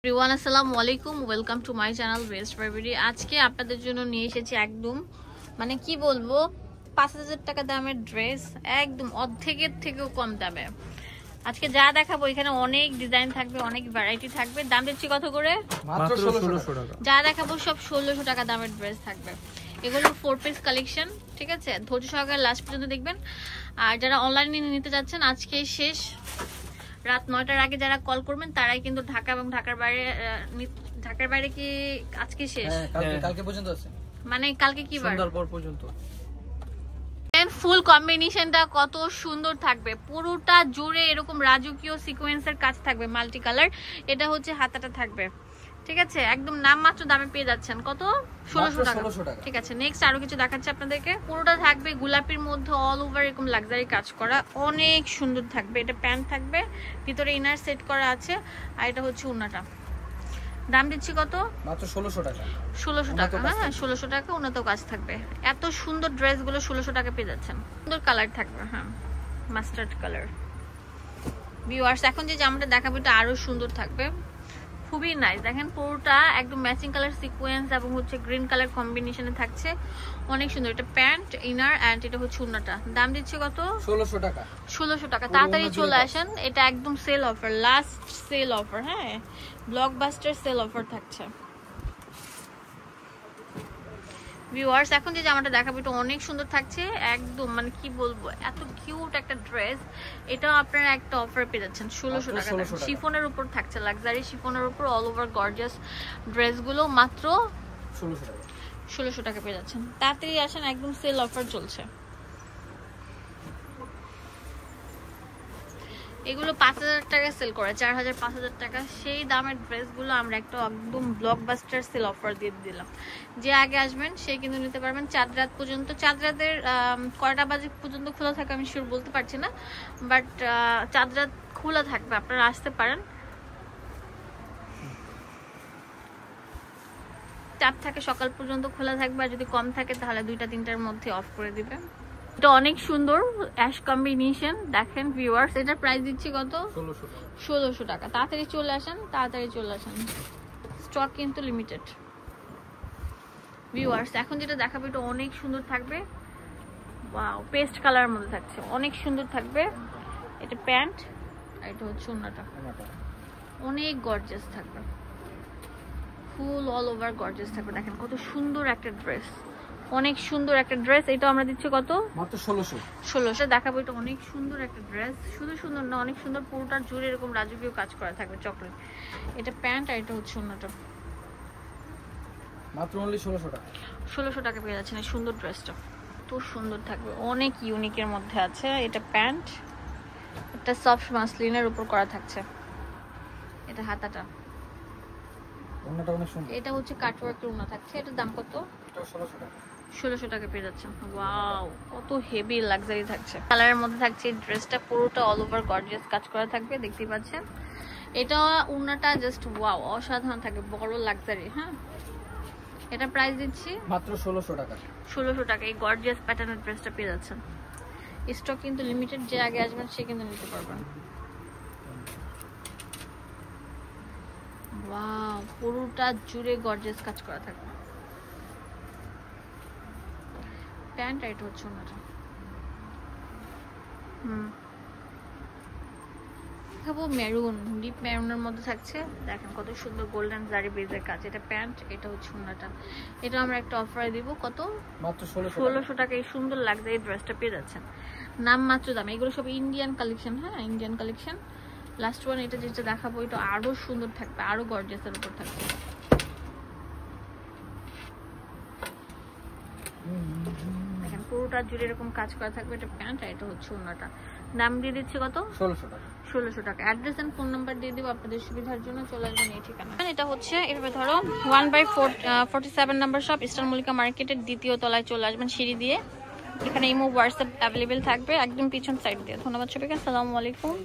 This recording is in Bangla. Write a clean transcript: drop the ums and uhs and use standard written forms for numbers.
এভরিওয়ান আসসালামু আলাইকুম, welcome to my channel West Barberry. আজকে আপনাদের জন্য নিয়ে এসেছি একদম মানে কি বলবো ৫,০০০ টাকা দামের ড্রেস, একদম অর্ধেকের থেকেও কম দামে। আজকে যা দেখাবো এখানে অনেক ডিজাইন থাকবে, অনেক ভ্যারাইটি থাকবে। দাম দিচ্ছি কত করে? মাত্র ১৬০০ টাকা। যা দেখাবো সব ১৬০০ টাকা দামের ড্রেস থাকবে। এগুলো 4 পিস কালেকশন, ঠিক আছে? ধৈর্য সহকারে লাস্ট পর্যন্ত দেখবেন। আর যারা অনলাইনে নিতে যাচ্ছেন আজকে শেষ, রাত ৯টার আগে যারা কল করবেন তারাই কিন্তু ঢাকা এবং ঢাকার বাইরে কি আজকে শেষ? কালকে পর্যন্ত আছে, মানে কালকে কি বার? সন্ধ্যার পর পর্যন্ত। ফুল কম্বিনেশনটা কত সুন্দর থাকবে, পুরোটা জুড়ে এরকম রাজকীয় সিকোয়েন্সের কাজ থাকবে, মাল্টি কালার। এটা হচ্ছে হাতাটা থাকবে, ঠিক আছে? একদম নাম মাত্র দামে পেয়ে যাচ্ছেন। কত? ১৬০০ টাকা। ঠিক আছে, নেক্সট আরো কিছু দেখাচ্ছি আপনাদেরকে। পুরোটা থাকবে গোলাপির মধ্যে অল ওভার এরকম লাক্সারি কাজ করা, অনেক সুন্দর থাকবে। এটা প্যান্ট থাকবে, ভিতরে ইনার সেট করা আছে, আর এটা হচ্ছে ওড়নাটা। দাম দিচ্ছি কত? মাত্র ১৬০০ টাকা। ১৬০০ টাকা। হ্যাঁ, ১৬০০ টাকা। উন্নত কাজ থাকবে। এত সুন্দর ড্রেসগুলো ১৬০০ টাকা পেয়ে যাচ্ছেন। সুন্দর কালার থাকবে, হ্যাঁ, মাস্টার্ড কালার। ভিউয়ার্স, এখন যে জামাটা দেখাবো এটা আরো সুন্দর থাকবে, খুবই নাইস। দেখেন পুরোটা একদম ম্যাচিং কালার সিকোয়েন্স এবং হচ্ছে গ্রিন কালার কম্বিনেশনে থাকছে, অনেক সুন্দর। এটা প্যান্ট, ইনার এন্ড এটা হচ্ছে ওড়নাটা। দাম দিচ্ছে কত? ১৬০০ টাকা। ১৬০০ টাকা। তাড়াতাড়ি চলে আসেন, এটা একদম sale offer, last sale offer. হ্যাঁ, ব্লকবাস্টার সেল অফার থাকছে। ভিউয়ার্স, এখন যে জামাটা দেখাবো এটা অনেক সুন্দর থাকছে, একদম মানে কি বলবো, এত কিউট একটা ড্রেস। এটাও আপনারা একটা অফার পেয়ে যাচ্ছেন ১৬০০ টাকা। শিফনের উপর থাকছে, লাক্সারি শিফনের উপর অল ওভার গর্জিয়াস ড্রেসগুলো মাত্র ১৬০০ টাকা পেয়ে যাচ্ছেন। তাড়াতাড়ি আসেন, একদম সেল অফার চলছে। এগুলো ৫,০০০ টাকা সেল করে, ৪,০০০ ৫,০০০ টাকা। সেই দামের ড্রেসগুলো আমরা একটা একদম ব্লকবাস্টার সেল অফার দিয়ে দিলাম। যে আগে আসবেন সে কিন্তু নিতে পারবেন চাঁদ রাত পর্যন্ত। চাঁদ রাতের কয়টা বাজে পর্যন্ত খোলা থাকে আমি শিওর বলতে পারছি না, বাট চাঁদ রাত খোলা থাকবে, আপনারা আসতে পারেন। চাপ থাকে সকাল পর্যন্ত খোলা থাকবে, আর যদি কম থাকে তাহলে ২টা ৩টার মধ্যে অফ করে দিবে। এটা অনেক সুন্দর অ্যাশ কম্বিনেশন। দেখেন ভিউয়ার্স, এটার প্রাইস দিচ্ছি কত? ১৬০০ টাকা। তাড়াতাড়ি চলে আসেন, তাড়াতাড়ি চলে আসেন, স্টক কিন্তু লিমিটেড। ভিউয়ার্স, এখন যেটা দেখাবো এটা অনেক সুন্দর থাকবে, ওয়াও, পেস্ট কালারের মধ্যে থাকছে, অনেক সুন্দর থাকবে। এটা প্যান্ট আর এটা হচ্ছে ওড়নাটা, অনেক গর্জিয়াস থাকবে, ফুল অল ওভার গর্জিয়াস থাকবে। দেখেন কত সুন্দর একটা ড্রেস, অনেক সুন্দর একটা ড্রেস। এটা আমরা দিচ্ছি কত? মাত্র ১৬০০। ১৬০০ দেখাবো। এটা অনেক সুন্দর একটা ড্রেস, শুধু সুন্দর না, অনেক সুন্দর, পুরোটা জুড়ে এরকম রাজকীয় কাজ করা থাকবে, চকলেট। এটা প্যান্ট আর এটা হচ্ছে ওড়নাটা, মাত্র অনলি ১৬০০ টাকা। ১৬০০ টাকা পেয়ে যাচ্ছেন এই সুন্দর ড্রেসটা। তো সুন্দর থাকবে, অনেক ইউনিকের মধ্যে আছে। এটা প্যান্ট, এটা সফট মাসলিনের উপর করা থাকছে। এটা হাতাটা, ওড়নাটা অনেক সুন্দর। এটা হচ্ছে কাটওয়ার্কের ওড়না থাকছে। এটার দাম কত? এটা ১৬০০ টাকা। ১৬০০ টাকা পেয়ে যাচ্ছেন। ওয়াও, কত হেভি লাক্সারি থাকছে। কালারের মধ্যে থাকছে এই ড্রেসটা, পুরোটা অল ওভার গর্জিয়াস কাজ করা থাকবে, দেখতেই পাচ্ছেন। এটা ওড়নাটা জাস্ট ওয়াও, অসাধারণ থাকবে, বড় লাক্সারি। হ্যাঁ, এটা প্রাইস দিচ্ছি মাত্র ১৬০০ টাকা। ১৬০০ টাকা। এই গর্জিয়াস প্যাটার্নের ড্রেসটা পেয়ে যাচ্ছেন। স্টক কিন্তু লিমিটেড, যে আগে আসবেন সে কিন্তু নিতে পারবেন। ওয়াও, পুরোটা জুড়ে গর্জিয়াস কাজ করা থাকবে, প্যান্ট আর এটা হচ্ছে ওড়নাটা। দেখাবো মেরুন, ডিপ মেরুনের মধ্যে থাকছে। দেখেন কত সুন্দর গোল্ডেন জারি বেজের কাজ। এটা প্যান্ট, এটা হচ্ছে ওড়নাটা। এটা আমরা একটা অফারে দিব, কত? মাত্র ১৬০০ টাকা। এই সুন্দর লাগছে এই ড্রেসটা পেয়ে যাচ্ছেন নাম মাত্র দাম। এগুলো সব ইন্ডিয়ান কালেকশন। হ্যাঁ, ইন্ডিয়ান কালেকশন। লাস্ট ওয়ান এটা যেটা দেখাবো এটা আরো সুন্দর থাকবে, আরো গর্জিয়াসের উপর থাকবে। দেখেন পুরোটা জুড়ে এরকম কাজ করা থাকবে। এটা প্যান্ট আর এটা হচ্ছে ওড়নাটা। দাম দিয়ে দিচ্ছি কত? ১৬০০ টাকা। ১৬০০ টাকা। অ্যাড্রেস এন্ড ফোন নাম্বার দিয়ে দিব আপনাদের সুবিধার জন্য, চলে আসবেন এই ঠিকানা। এটা হচ্ছে এভাবে ধরো 1/47 নাম্বার শপ, ইস্টার্ন মল্লিকা মার্কেটের ২য় তলায় চলে আসবেন সিঁড়ি দিয়ে। এখানে ইমো হোয়াটসঅ্যাপ অ্যাভেলেবেল থাকবে, একদম পিছন সাইড দিয়ে। ধন্যবাদ সবাইকে, আসসালামু আলাইকুম।